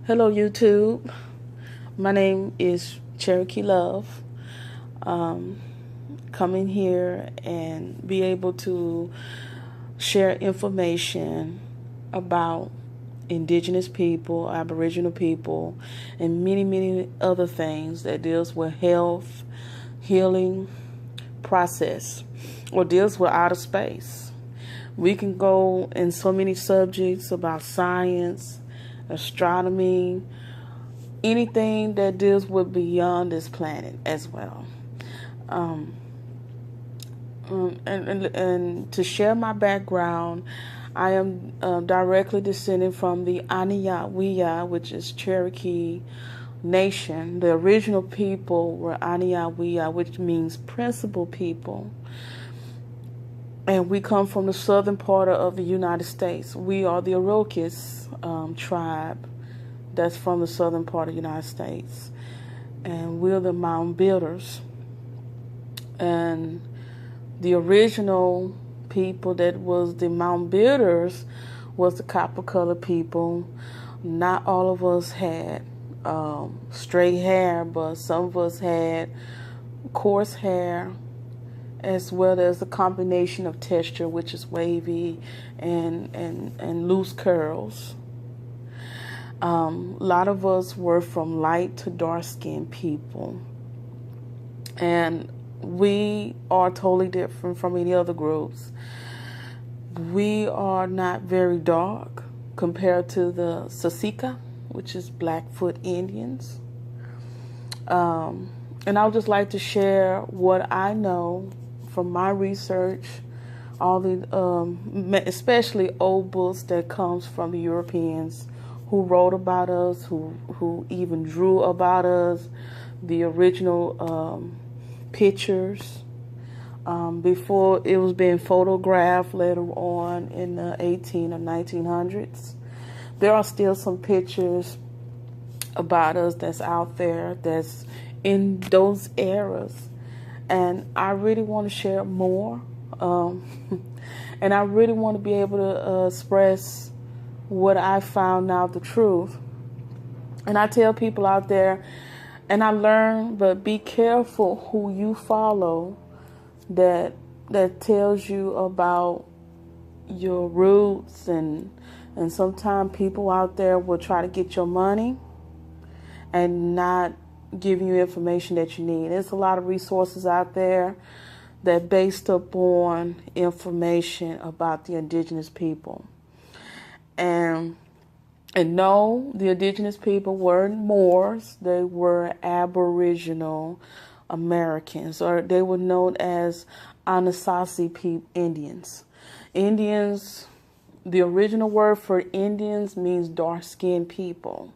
Hello, YouTube. My name is Cherokee Love. Um, Coming here and be able to share information about indigenous people, Aboriginal people, and many, many other things that deals with health, healing process, or deals with outer space. We can go in so many subjects about science, astronomy, anything that deals with beyond this planet as well. Um, and to share my background, I am directly descended from the Aniyawiya, which is Cherokee Nation. The original people were Aniyawiya, which means principal people. And we come from the southern part of the United States. We are the Iroquois tribe that's from the southern part of the United States. And we're the mound builders. And the original people that was the mound builders was the copper colored people. Not all of us had straight hair, but some of us had coarse hair, as well as the combination of texture, which is wavy and loose curls. A lot of us were from light to dark skinned people. And we are totally different from any other groups. We are not very dark compared to the Sasika, which is Blackfoot Indians. And I would just like to share what I know from my research, all the, especially old books that comes from the Europeans who wrote about us, who even drew about us, the original pictures before it was being photographed later on in the 18 or 1900s. There are still some pictures about us that's out there that's in those eras, and I really want to share more, and I really want to be able to express what I found out the truth. And I tell people out there, and I learn, but be careful who you follow that tells you about your roots, and sometimes people out there will try to get your money and not giving you information that you need. There's a lot of resources out there that based upon information about the indigenous people. And no, the indigenous people weren't Moors. They were Aboriginal Americans, or they were known as Anasazi Indians. Indians, the original word for Indians means dark-skinned people.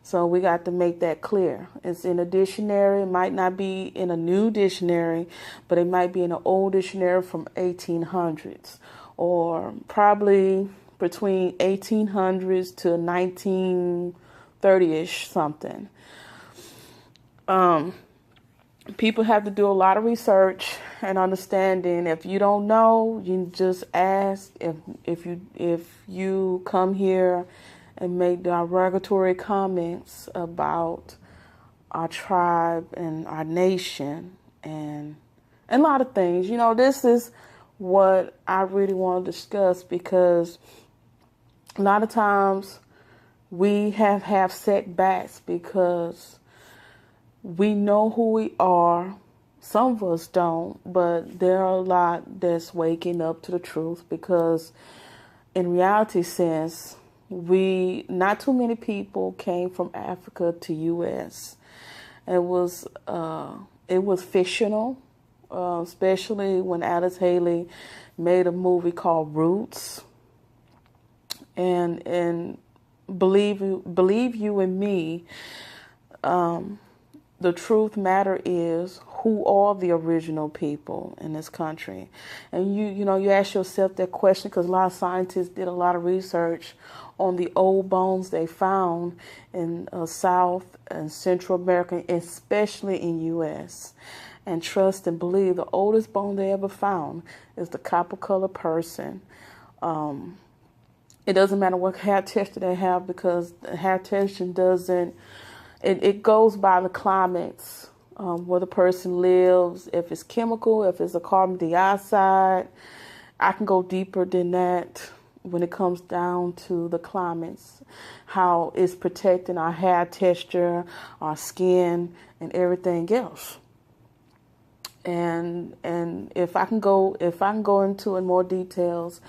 So we got to make that clear. It's in a dictionary. It might not be in a new dictionary, but it might be in an old dictionary from 1800s, or probably between 1800s to 1930-ish something. People have to do a lot of research and understanding. If you don't know, you just ask. If you come here and make derogatory comments about our tribe and our nation and a lot of things, this is what I really want to discuss, because a lot of times we have setbacks because we know who we are. Some of us don't, but there are a lot that's waking up to the truth, because in reality sense, not too many people came from Africa to U.S. It was fictional, especially when Alice Haley made a movie called Roots. And believe you and me, the truth matter is, who are the original people in this country? And you ask yourself that question because a lot of scientists did a lot of research on the old bones they found in South and Central America, especially in U.S. And trust and believe, the oldest bone they ever found is the copper-colored person. It doesn't matter what hair texture they have, because the hair texture doesn't, it goes by the climates, where the person lives, if it's chemical, if it's a carbon dioxide. I can go deeper than that when it comes down to the climates, how it's protecting our hair texture, our skin, and everything else. And if I can go into in more details,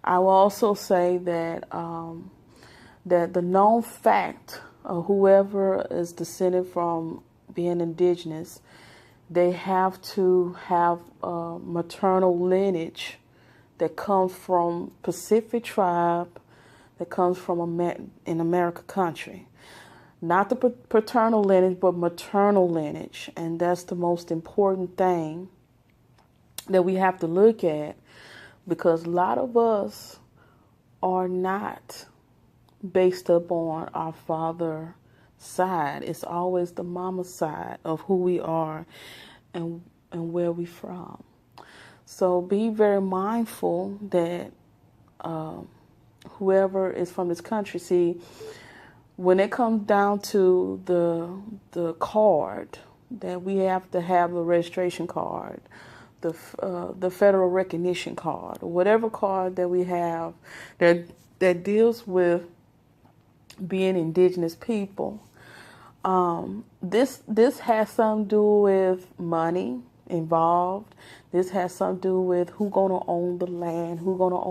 I will also say that that the known fact of whoever is descended from being indigenous, they have to have a maternal lineage that comes from Pacific tribe, that comes from in America country. Not the paternal lineage, but maternal lineage. And that's the most important thing that we have to look at, because a lot of us are not based upon our father side. It's always the mama side of who we are and where we from. So be very mindful that whoever is from this country, see, when it comes down to the card, that we have to have the registration card, the federal recognition card, or whatever card that we have that deals with being indigenous people. This has something to do with money involved. This has something to do with who's gonna own the land, who's gonna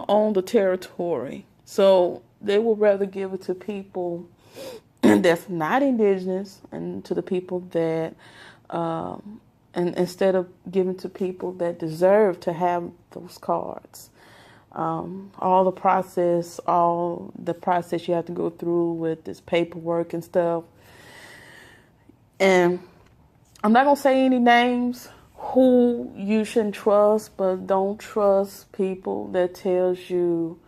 own the territory. So they would rather give it to people that's not indigenous, and to the people that and instead of giving to people that deserve to have those cards. All the process you have to go through with this paperwork and stuff. And I'm not going to say any names who you shouldn't trust, but don't trust people that tells you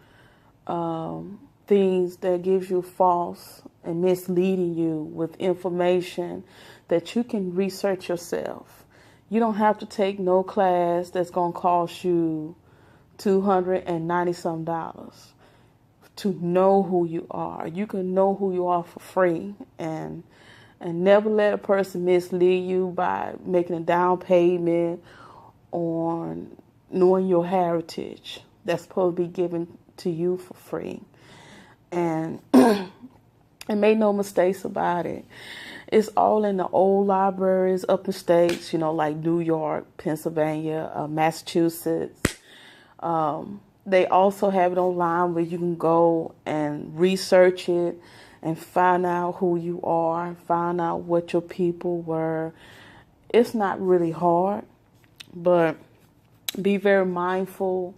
things that gives you false and misleading you with information that you can research yourself. You don't have to take no class that's going to cost you $290 to know who you are. You can know who you are for free, and never let a person mislead you by making a down payment on knowing your heritage that's supposed to be given to you for free. And and make no mistakes about it. It's all in the old libraries up in states, like New York, Pennsylvania, Massachusetts. They also have it online where you can go and research it and find out who you are, find out what your people were. It's not really hard, but be very mindful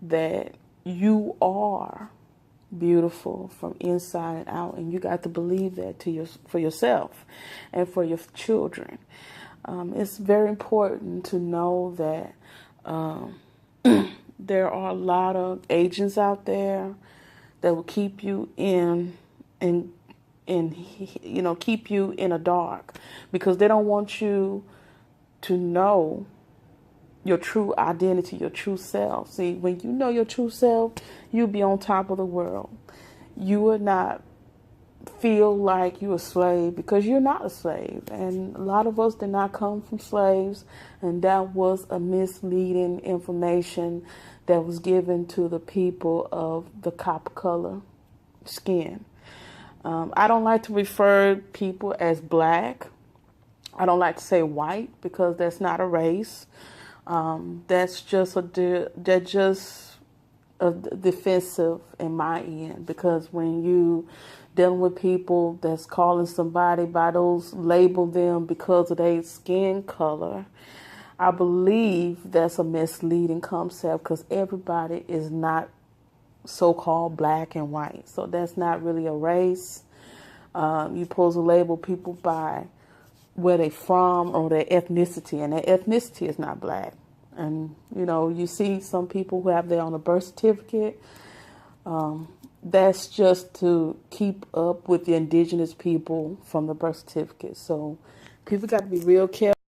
that you are beautiful from inside and out, and you got to believe that for yourself and for your children. It's very important to know that there are a lot of agents out there that will keep you keep you in a dark, because they don't want you to know your true identity, your true self. See, when you know your true self, you'll be on top of the world. You will not feel like you're a slave, because you're not a slave. And a lot of us did not come from slaves, and that was a misleading information that was given to the people of the copper color skin. I don't like to refer people as black. I don't like to say white, because that's not a race. That's just defensive in my end, because when you dealing with people that's calling somebody by those, label them because of their skin color, I believe that's a misleading concept, because everybody is not so-called black and white. So that's not really a race. You're supposed to label people by where they from or their ethnicity, and their ethnicity is not black. And you see some people who have that on a birth certificate. That's just to keep up with the indigenous people from the birth certificate. So people got to be real careful.